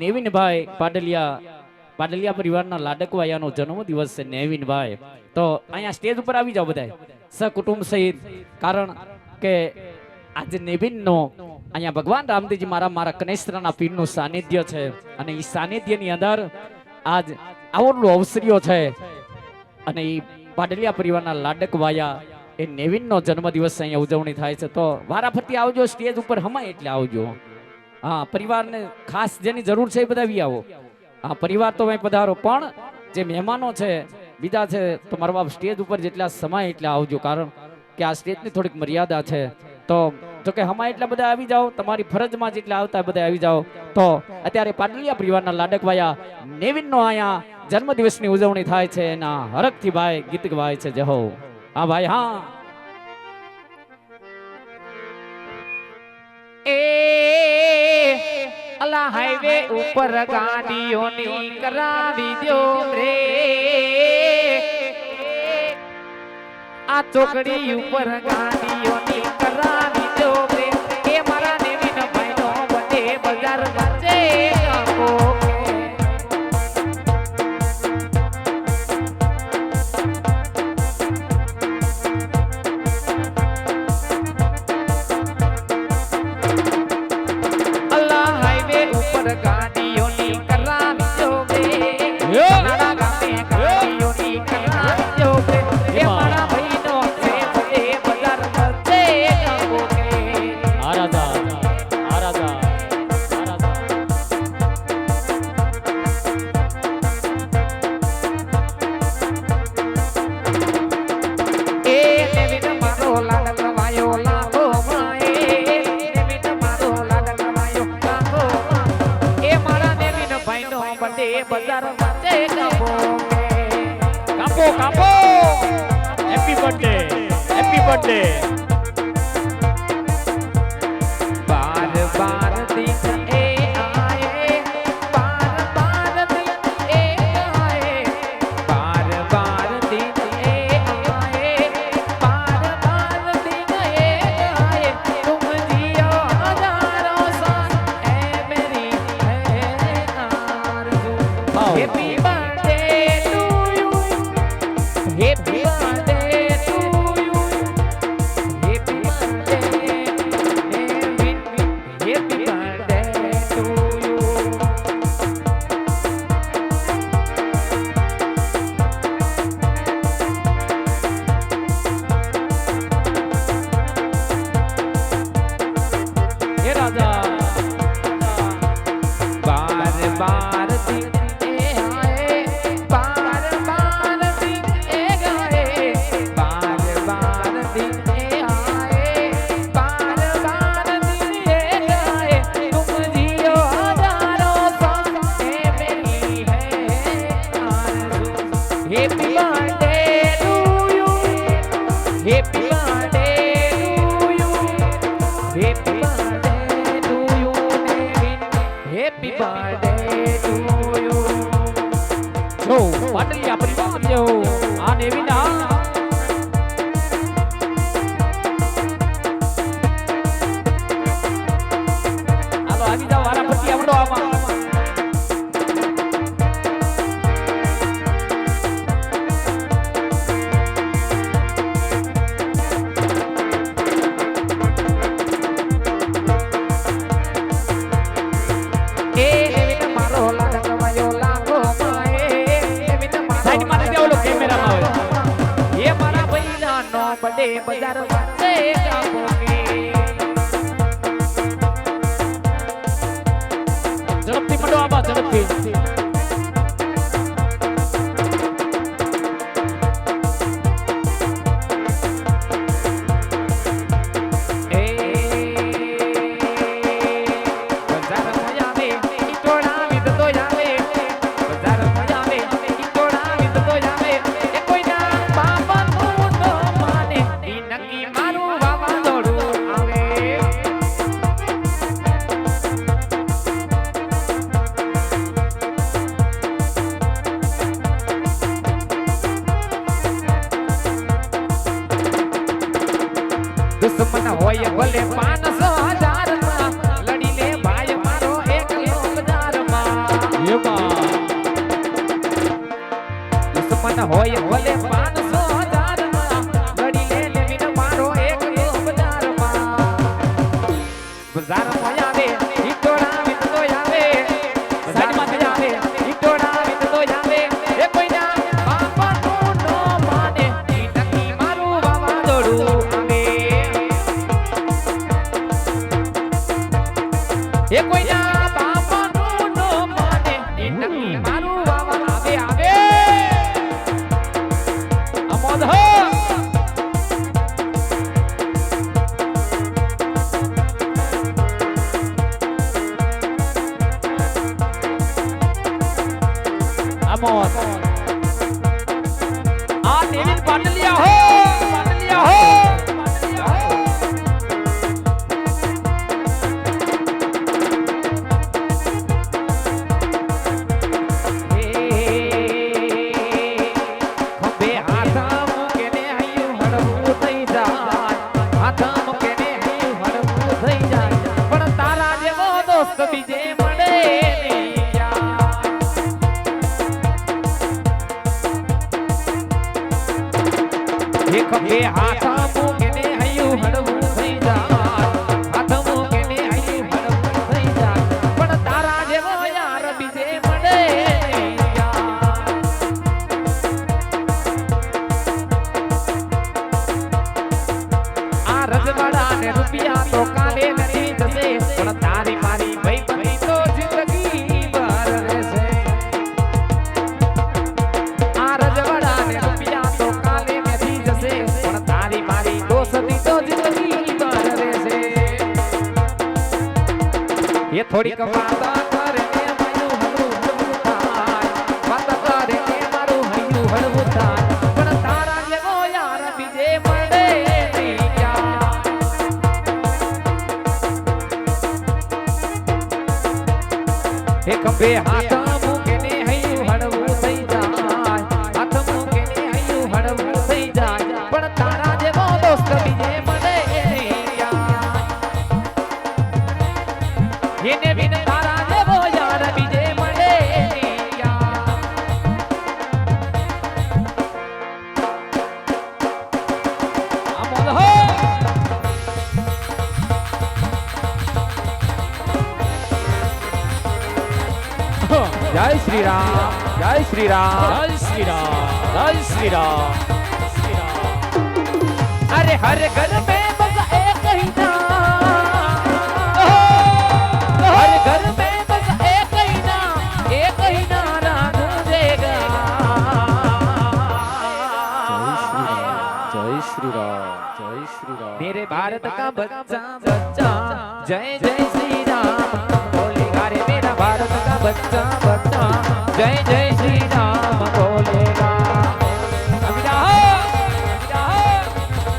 નેવિનભાઈ પાડલિયા પરિવારના લાડકવાયાનો જન્મદિવસ છે નેવિનભાઈ. તો અહીંયા સ્ટેજ ઉપર આવી જાઓ બધા સકુટુંબ સહિત, કારણ કે આજે નેવિનનો અહીંયા ભગવાન રામદેવજી મારા કનેશ્વરના પીરનું સાનિધ્ય છે અને એ સાનિધ્યની અંદર આજ આવડો અવસર્યો છે અને એ પાડલિયા પરિવારના લાડકવાયા એ નેવિનનો જન્મદિવસ અહીંયા ઉજવણી થાય છે. તો વારાફરતી આવજો, સ્ટેજ ઉપર હમાય એટલે આવજો. હા, પરિવારને ખાસ જેની જરૂર છે એ બધા આવી આવો. હા, પરિવાર તો અહીં પધારો, પણ જે મહેમાનો છે બીજા છે તો મારા બાપ સ્ટેજ ઉપર જેટલા સમાય એટલે આવજો, કારણ કે આ સ્ટેજની થોડીક મર્યાદા છે. તો જો કે હમાય એટલા બધા આવી જાઓ, તમારી ફરજમાં જેટલા આવતા બધા આવી જાઓ. તો અત્યારે પાડલિયા પરિવારના લાડકવાયા નેવિનનો અહીંયા જન્મદિવસની ઉજવણી થાય છે, એના હરખથી ભાઈ ગીત ગવાય છે. જય હો. હા ભાઈ, હા. અલા હાઈવે ઉપર ગાડીઓની કરાવી દો રે, આ ચોકડી ઉપર ગાડીઓની કરાવી દો રે, એ મારા નેવીન ભાઈનો બધે બજાર વચ્ચે ગામો. ગાડીઓની કરાવી દો રે, નાના ગામે ગાડીઓની કરાવી દો રે, એ મારા ભાઈનો છે બધે બજાર વચ્ચે ગામો કે. આરાધા આરાધા આરાધા. એ નેવીન મારો લાડકવાયો લાગો માએ, નેવીન મારો લાડકવાયો લાગો માએ, એ મારા નેવીન ભાઈનો બધે બજાર વચ્ચે ગામો કે. કાપો કાપો. Happy birthday, happy birthday. બાર બાર દિન એ આયે, બાર બાર દિન એ આયે, બાર બાર દિન એ આયે, બાર બાર દિન એ આયે, तुम जियो हजारों साल ए मेरी है आरज़ू. Happy birthday to you, happy birthday to you, happy birthday Nevin, happy birthday to you. હે રાજા. बार बार दिन ए आए, बार बार दिन ए गए, बार बार दिन ए आए, बार बार दिन ए गए, तुम जियो हजारों साल ए मेरी है आरज़ू. Happy birthday to you, happy birthday to you, happy birthday to you Nevin, happy birthday to you. જો પાડલિયા પરિવાર જો આ નેવિન, હા. હાલો આવી જાઓ, વારાફરતી આવડો આમાં. એ નેવિન મારો લાડકવાયો લાગો માએ, નેવિન મારો સાઈડ માં લઈ જાઓ, ઓલો કેમેરામાં આવે. એ મારા ભાઈના નો બડે બજાર વચ્ચે ગામો કે. ઝડપથી મંડો આમાં, ઝડપથી. એ બજાર મજાવે ઈટોડા વિધતો જાવે, બજાર મજાવે ઈટોડા વિધતો જાવે, એ કોઈના બાપનું તો માને ઈ નક્કી મારું વાવાઝોડું આવે. દુશ્મન હોય ભલે 500,000 માં, લડી લે ભાઈ મારો એકલો બજારમાં. હાથ મૂકીને હૈયું હળવું થઈ જાય હાથ મૂકીને હૈયું હળવું થઈ જાય પણ તારા જેવો યાર બીજે મળે આ રજવાડા ને રૂપિયા તો કાલે નથી જશે પણ તારી મારી ભાઈ બની તો જિંદગી ભર રહેશે આ રજવાડા ને રૂપિયા તો કાલે નથી જશે પણ તારી મારી દોસ્તી તો જિંદગી ભર રહેશે એ થોડીક વાતા કરે કે મારું હળવું થાય વાતા કરે કે મારું હૈયું હળવું થાય પણ તારા જેવો યાર બીજે મળે નહીં ક્યાં એક બે હાથ મૂકીને હૈયું હળવું થઈ જાય હાથ મૂકીને હૈયું હળવું થઈ જાય પણ તારા જેવો દોસ્ત બીજે મળે નહીં ક્યાં એને બિન તારા જેવો યાર બીજે મળે નહીં ક્યાં આમોદ હો જય શ્રી રામ જય શ્રી રામ જય શ્રી રામ જય શ્રી રામ अरे हर घर में बस एक ही नाम हर घर में बस एक ही नारा गूंजेगा જય શ્રી રામ જય શ્રી રામ मेरे भारत का बच्चा बच्चा जय जय श्री राम बोलेगा रे मेरा भारत का बच्चा बच्चा जय जय श्री राम बोलेगा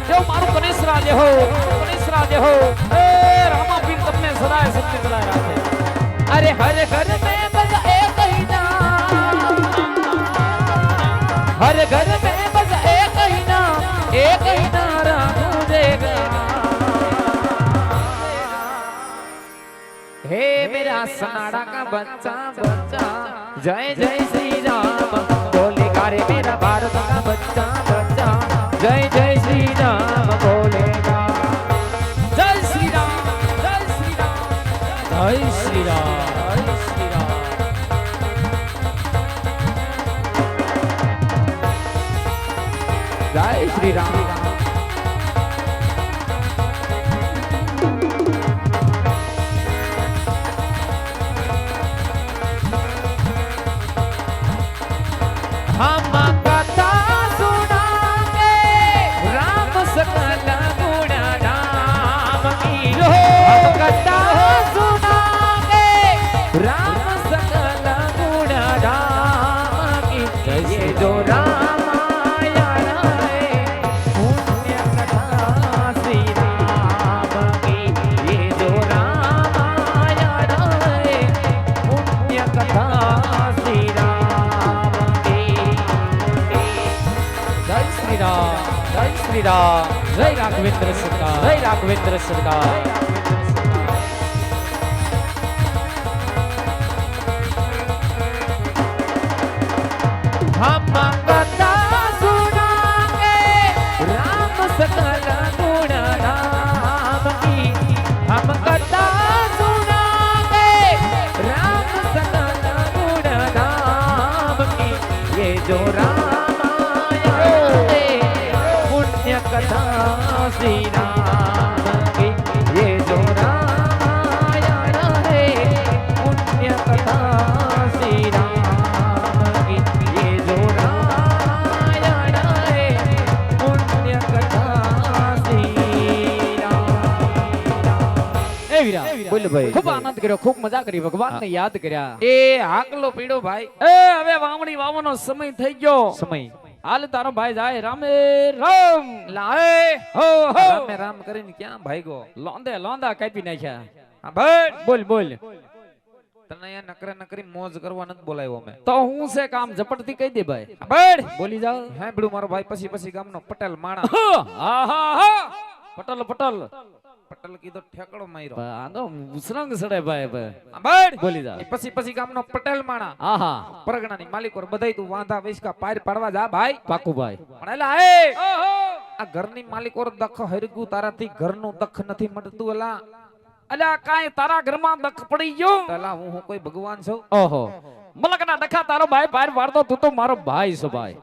જો મારું ગણેશ રાજ્ય હો ગણેશ રાજ્ય હો એ રામા પીર તમને સદાય સત્ય સદાય રાખે अरे हर घर में बस एक ही नाम हर घर में बस एक ही नारा गूंजेगा हे मेरा सनाड़ा का बच्चा बच्चा जय जय श्री राम बोलेगा रे मेरा भारत का बच्चा बच्चा जय जय श्री राम बोलेगा જય શ્રી રામ જય શ્રી રામ જય શ્રી રામ જય શ્રી રામ जय श्री राम हम कथा सुनाएंगे राम सकल गुण नाम की हम कथा सुनाएंगे राम सकल गुण नाम की ये जो रामायण है पुण्य कथा श्री राम की ये जो रामायण है पुण्य कथा श्री राम की જય શ્રી રામ જય શ્રી રામ જય રાઘવેન્દ્ર સરકાર જય રાઘવેન્દ્ર સરકાર हम कथा सुनाएंगे राम सकल गुण नाम की हम कथा सुनाएंगे राम सकल गुण नाम की ये जो रामायण है पुण्य कथा श्री राम की ये जो रामायण है पुण्य कथा श्री राम की ये जो रामायण है पुण्य कथा श्री राम એ વીરા બોલ ભાઈ ખૂબ આનંદ કર્યો ખૂબ મજા કરી ભગવાનને યાદ કર્યા એ હાકલો પીડો ભાઈ એ હવે વાવણી વાવવાનો સમય થઈ ગયો સમય હાલ તારો ભાઈ જાય રામે રામ લાએ હો હો રામે રામ કરીને ક્યાં ભાઈગો લોંદે લોંદા કાપી નાખ્યા હા ભાઈ બોલ બોલ તને અહીંયા નકરે નકરી મોજ કરવા નથી બોલાવ્યો અમે તો હું છે કામ ઝપટથી કહી દે ભાઈ હા ભાઈ બોલી જાઓ હે બડું મારો ભાઈ પછી પછી ગામનો પટેલ માણા હા હા હા પટલ પટલ પટેલ કીધો ઠેકડો માર્યો આ તો ઉસરંગ સડે ભાઈ ભાઈ હા ભાઈ બોલી જા એ પછી પછી ગામનો પટેલ માણા આહા પરગણાની માલિકો બધાય તું વાંધા વૈસકા પાર પાડવા જા ભાઈ પાકુ ભાઈ પણ એલા એ આ ઘરની માલિકો દખ હરગું તારાથી ઘરનું દખ નથી મળતું એલા. અલ્યા કાંઈ તારા ઘરમાં દખ પડી ગયો એલા હું કોઈ ભગવાન છું? ઓહો મલકના ડખા તારો ભાઈ બહાર વાળતો તું તો મારો ભાઈ છો ભાઈ.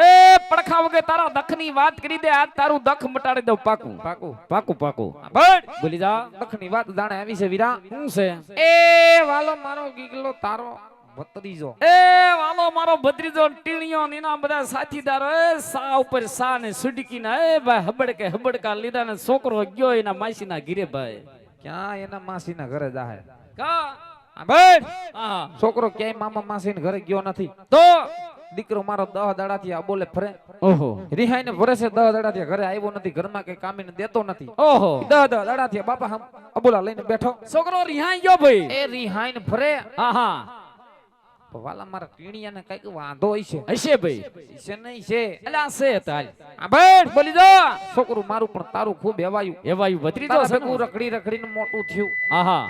એ પડખા વગર તારા દખની વાત કરી દે આજ તારું દખ મટાડી દઉં પાકું પાકું પાકું પાકું. બળ બોલી જા દખની વાત જાણે આવી છે વીરા. શું છે? એ વાલો મારો ગીગલો તારો ભત્રીજો. એ વાલો મારો ભત્રીજો ટીણીયો ને એના બધા સાથીદારો એ સા ઉપર સા ને સુડકી ના એ ભાઈ હબડકા લીધા ને છોકરો ગયો એના માસીના ઘીરે ભાઈ. ક્યાં એના માસીના ઘરે જાહે? કા બળ હા છોકરો ક્યાંય મામા માસીના ઘરે ગયો નથી. તો દીકરો મારો 10 દાડાથી આ બોલે ફરે. ઓહો રિહાઈ ને ભરે છે 10 દાડાથી ઘરે આવ્યો નથી. ઘરમાં કઈ કામીને દેતો નથી. ઓહો 10 દાડાથી બાપા હમ અબોલા લઈને બેઠો. છોકરો રિહાઈ ગયો ભાઈ. એ રિહાઈ ને ફરે. હા હા વાલા મારા ટીણીયાને કઈક વાંધો હશે. હશે ભાઈ. હશે નહીં છે. અલ્યા છે તાલ આ બળ બોલી જા છોકરું મારું પણ તારું ખૂબ હેવાયું. એવાયું ભત્રીજો તારા છે ભેગું રખડી રખડીને મોટું થયું. હા હા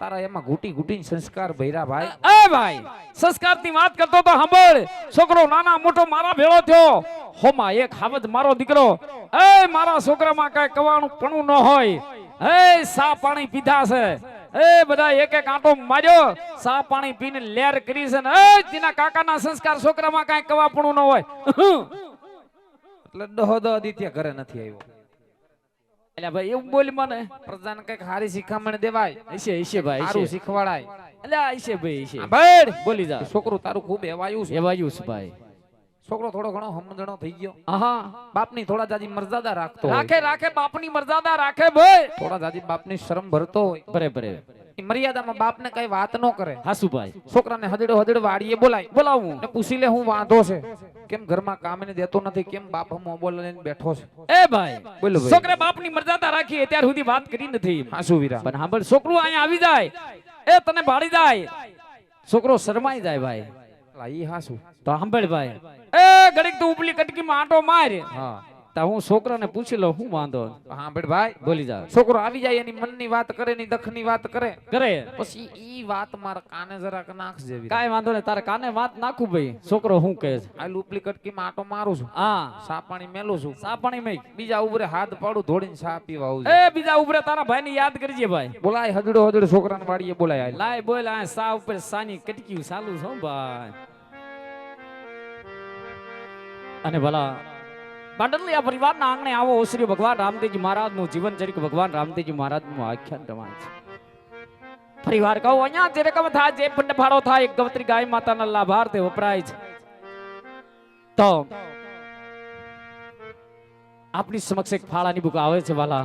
તારા એમાં ઘૂટી ઘૂટીને સંસ્કાર ભર્યા ભાઈ. એ ભાઈ સંસ્કારની વાત કરતો તો સાંભળ. છોકરો નાના મોટો મારા ભેળો થયો. હોમાં એક હાવજ મારો દીકરો. એ મારા છોકરામાં કઈ કવાનું પણું ન હોય. એ સા પાણી પીધા છે. એ બધા એક એક આંટો માર્યો. સા પાણી પીને લેર કરી છે ને એ તેના કાકાના સંસ્કાર છોકરામાં કઈ કવાપણું ન હોય. એટલે 10 દિત્ય ઘરે નથી આવ્યો. એટલે ભાઈ એવું બોલી મને પ્રજાને કઈક હારી શિખામણ દેવાય. હશે ભાઈ સારું હશે. શીખવાડાય. એટલે હશે ભાઈ હશે. બળ બોલી જા છોકરું તારું ખૂબ હેવાયું છે. એવાયું છે ભાઈ. છોકરો થોડો ઘણો સમજણો થઈ ગયો. હા બાપની થોડા જાજી મર્યાદા રાખતો હોય. રાખે રાખે બાપની મર્યાદા રાખે ભાઈ. થોડા જાજી બાપની શરમ ભરતો હોય. બરે બરે એ મર્યાદામાં બાપને કઈ વાત ન કરે. હાસુ ભાઈ છોકરાને હદડો વાડીએ બોલાય. બોલાવું ને પૂછી લે હું વાંધો છે. કેમ ઘરમાં કામને દેતો નથી? કેમ બાપ મોબાઈલ લઈને બેઠો છે? એ ભાઈ બોલો ભાઈ. છોકરે બાપની મર્યાદા રાખી અત્યાર સુધી વાત કરી નથી. હાસુ વીરા. પણ સાંભળ છોકરું અહીંયા આવી જાય એ તને ભાળી જાય. છોકરો શરમાઈ જાય ભાઈ. ઈ હાસુ. તો સાંભળ ભાઈ એ ઘડીક તું ઉપલી કટકીમાં આંટો માર. હા તો હું છોકરાને પૂછી લઉં હું વાંધો. હા બેટ ભાઈ બોલી જા છોકરો આવી જાય એની મનની વાત કરે ની દખની વાત કરે. કરે પછી ઈ વાત મારા કાને જરાક નાખજે વીરા. કાઈ વાંધો નહીં. તારે કાને વાત નાખું ભાઈ. છોકરો હું કહે છે? આ ઉપલી કટકીમાં આટો મારું છું. હા સા પાણી મેલું છું. સા પાણી મેં બીજા ઉભરે હાથ પાડું ધોડીને સા પીવા આવું. એ બીજા ઉભરે તારા ભાઈને યાદ કરજે ભાઈ. બોલાય હદડો છોકરાને વાડીએ બોલાય. લાય બોલ આ સા ઉપર સાની કટકી ચાલુ છે ભાઈ. અને ભલા બાંડલી આ પરિવારના આંગણે આવો શ્રી ભગવાન રામદેવજી મહારાજનું જીવન ચરિત્ર ભગવાન રામદેવજી મહારાજનું આખ્યાન રમાય છે. પરિવાર કહો અહીંયા જે રકમ થાય જે પંડ ફાળો થાય એક ગવત્રી ગાય માતાના લાભાર્થે વપરાય છે. તો આપણી સમક્ષ એક ફાળાની બુક આવે છે વાલા.